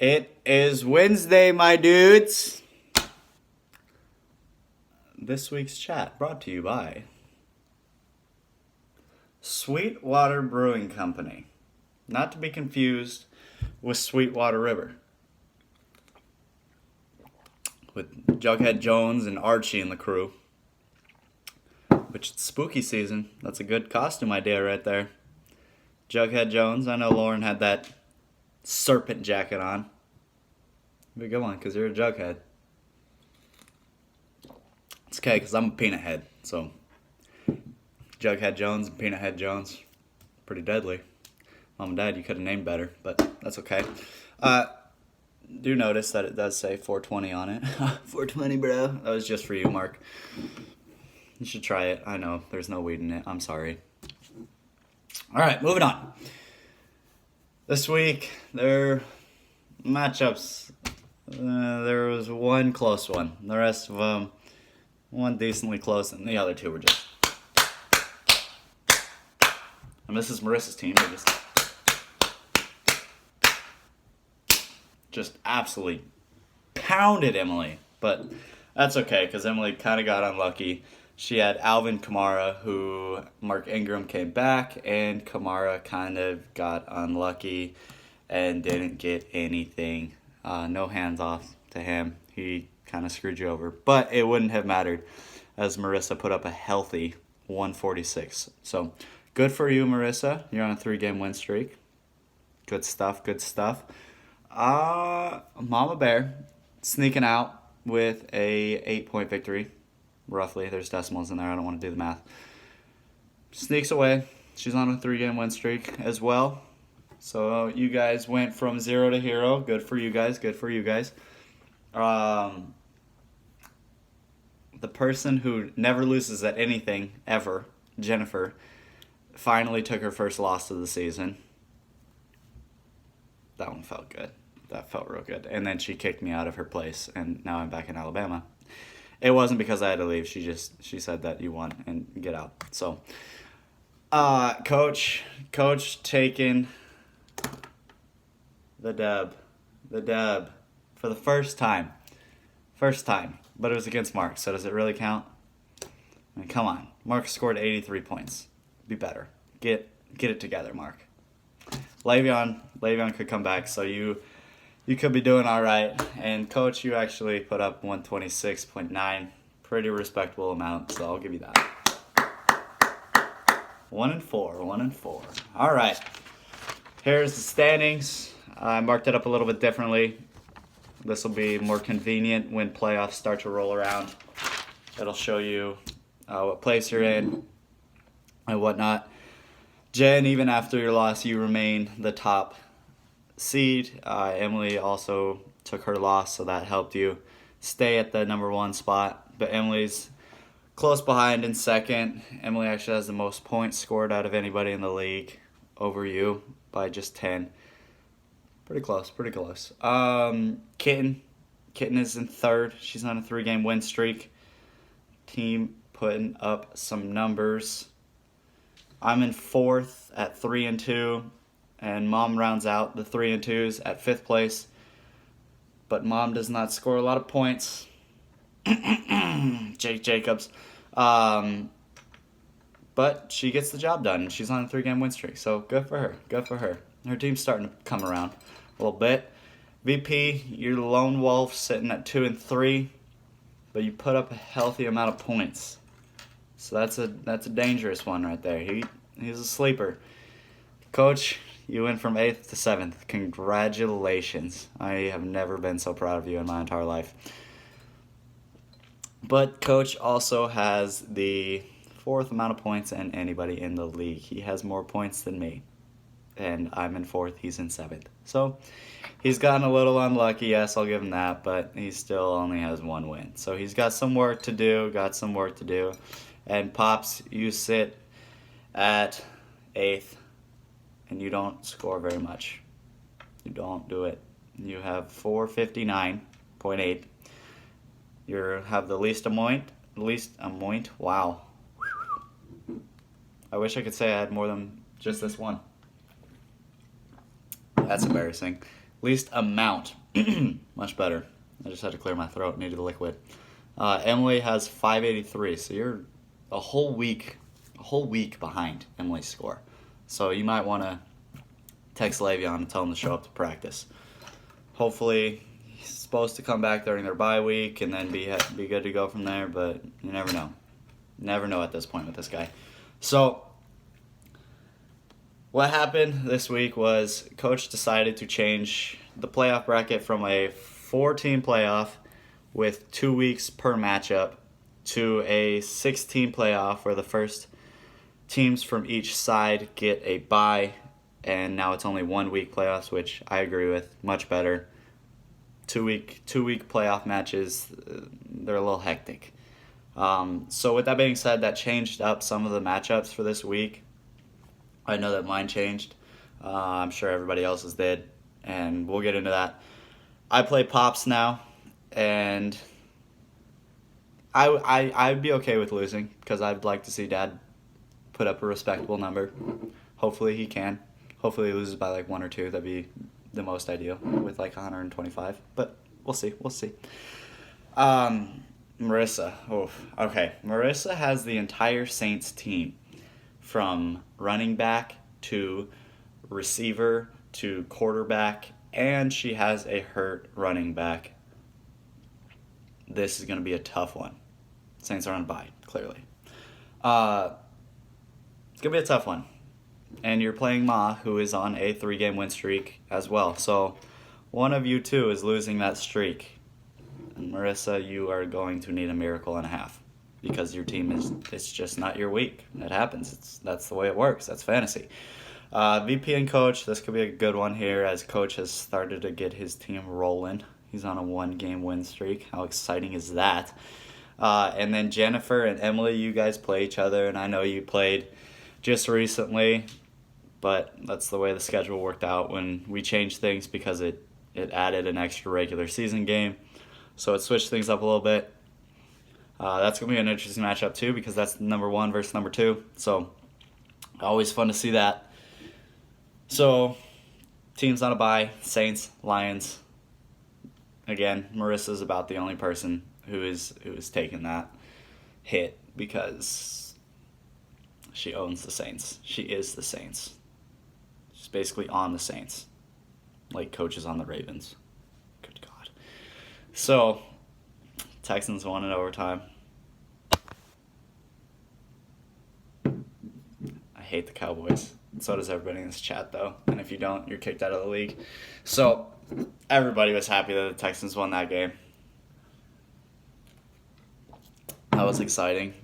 It is Wednesday, my dudes. This week's chat brought to you by Sweetwater Brewing Company. Not to be confused with Sweetwater River. With Jughead Jones and Archie and the crew. Which it's spooky season. That's a good costume idea right there. Jughead Jones. I know Lauren had that serpent jacket on. Be a good one, because you're a Jughead. It's okay, because I'm a Peanut Head. So, Jughead Jones and Peanut Head Jones. Pretty deadly. Mom and Dad, you could have named better, but that's okay. Do notice that it does say 420 on it. 420, bro. That was just for you, Mark. You should try it. I know, there's no weed in it. I'm sorry. Alright, moving on. This week, their matchups, there was one close one. The rest of them, one decently close, and the other two were just... And this is Marissa's team. They just absolutely pounded Emily. But that's okay, because Emily kind of got unlucky. She had Alvin Kamara, who Mark Ingram came back, and Kamara kind of got unlucky and didn't get anything. No hands off to him. He kind of screwed you over. But it wouldn't have mattered, as Marissa put up a healthy 146. So, good for you, Marissa. You're on a 3-game win streak. Good stuff, good stuff. Mama Bear sneaking out with a 8-point victory. Roughly. There's decimals in there. I don't want to do the math. Sneaks away. She's on a 3-game win streak as well. So you guys went from 0 to hero. Good for you guys. Good for you guys. The person who never loses at anything, ever, Jennifer, finally took her first loss of the season. That one felt good. That felt real good. And then she kicked me out of her place, and now I'm back in Alabama. It wasn't because I had to leave. She said that you won and get out. So, Coach taking the dub for the first time, but it was against Mark. So does it really count? I mean, come on. Mark scored 83 points. Be better. Get it together, Mark. Le'Veon could come back, so you could be doing all right. And Coach, you actually put up 126.9, pretty respectable amount. So I'll give you that. 1-4. All right. Here's the standings. I marked it up a little bit differently. This will be more convenient when playoffs start to roll around. It'll show you what place you're in and whatnot. Jen, even after your loss, you remain the top seed. Emily also took her loss, so that helped you stay at the number 1 spot. But Emily's close behind in second. Emily actually has the most points scored out of anybody in the league over you by just 10. Pretty close. Kitten is in third. She's on a 3-game win streak. Team putting up some numbers. I'm in fourth at 3-2, and Mom rounds out the 3-2s at 5th place. But Mom does not score a lot of points. Jake Jacobs. But she gets the job done. She's on a 3-game win streak, so good for her. Her team's starting to come around a little bit. VP, you're the lone wolf sitting at 2-3, but you put up a healthy amount of points. So that's a dangerous one right there. He's a sleeper. Coach, you went from 8th to 7th. Congratulations. I have never been so proud of you in my entire life. But Coach also has the 4th amount of points than anybody in the league. He has more points than me. And I'm in 4th. He's in 7th. So he's gotten a little unlucky. Yes, I'll give him that. But he still only has 1 win. So he's got some work to do. And Pops, you sit at 8th, and you don't score very much. You don't do it. You have 459.8. You have the least amount. Wow. I wish I could say I had more than just this one. That's embarrassing. Least amount. Much better. I just had to clear my throat. Needed a liquid. Emily has 583, so you're a whole week behind Emily's score. So you might want to text Le'Veon and tell him to show up to practice. Hopefully, he's supposed to come back during their bye week and then be good to go from there, but you never know. Never know at this point with this guy. So, what happened this week was Coach decided to change the playoff bracket from a 4-team playoff with 2 weeks per matchup to a 6-team playoff where the first teams from each side get a bye, and now it's only 1 week playoffs, which I agree with, much better. 2 week playoff matches, they're a little hectic. So with that being said, that changed up some of the matchups for this week. I know that mine changed. I'm sure everybody else's did, and we'll get into that. I play Pops now, and I'd be okay with losing because I'd like to see Dad put up a respectable number. Hopefully he can. Hopefully he loses by like 1 or 2. That'd be the most ideal with like 125. But we'll see. Marissa. Oh, okay. Marissa has the entire Saints team from running back to receiver to quarterback, and she has a hurt running back. This is going to be a tough one. Saints are on bye, clearly. It's going to be a tough one. And you're playing Ma, who is on a 3-game win streak as well. So one of you two is losing that streak. And Marissa, you are going to need a miracle and a half because your team it's just not your week. It happens. That's the way it works. That's fantasy. VP and Coach, this could be a good one here as Coach has started to get his team rolling. He's on a 1-game win streak. How exciting is that? And then Jennifer and Emily, you guys play each other, and I know you played just recently, but that's the way the schedule worked out when we changed things because it added an extra regular season game. So it switched things up a little bit. That's going to be an interesting matchup too because that's number 1 versus number 2. So always fun to see that. So teams on a bye, Saints, Lions. Again, Marissa's about the only person who is taking that hit because she owns the Saints. She is the Saints. She's basically on the Saints. Like Coach is on the Ravens. Good God. So, Texans won in overtime. I hate the Cowboys. So does everybody in this chat, though. And if you don't, you're kicked out of the league. So, everybody was happy that the Texans won that game. That was exciting.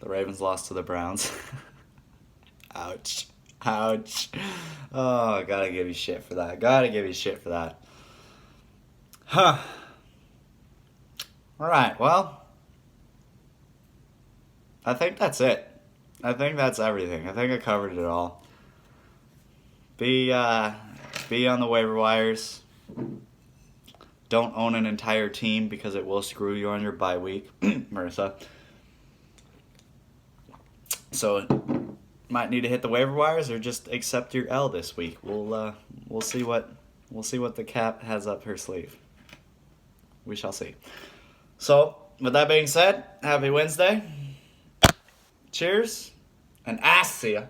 The Ravens lost to the Browns. Ouch. Oh, gotta give you shit for that. Huh. Alright, well, I think that's it. I think that's everything. I think I covered it all. Be on the waiver wires. Don't own an entire team because it will screw you on your bye week, Marissa. So might need to hit the waiver wires or just accept your L this week. We'll see what the cat has up her sleeve. We shall see. So with that being said, happy Wednesday. Cheers, and I see ya.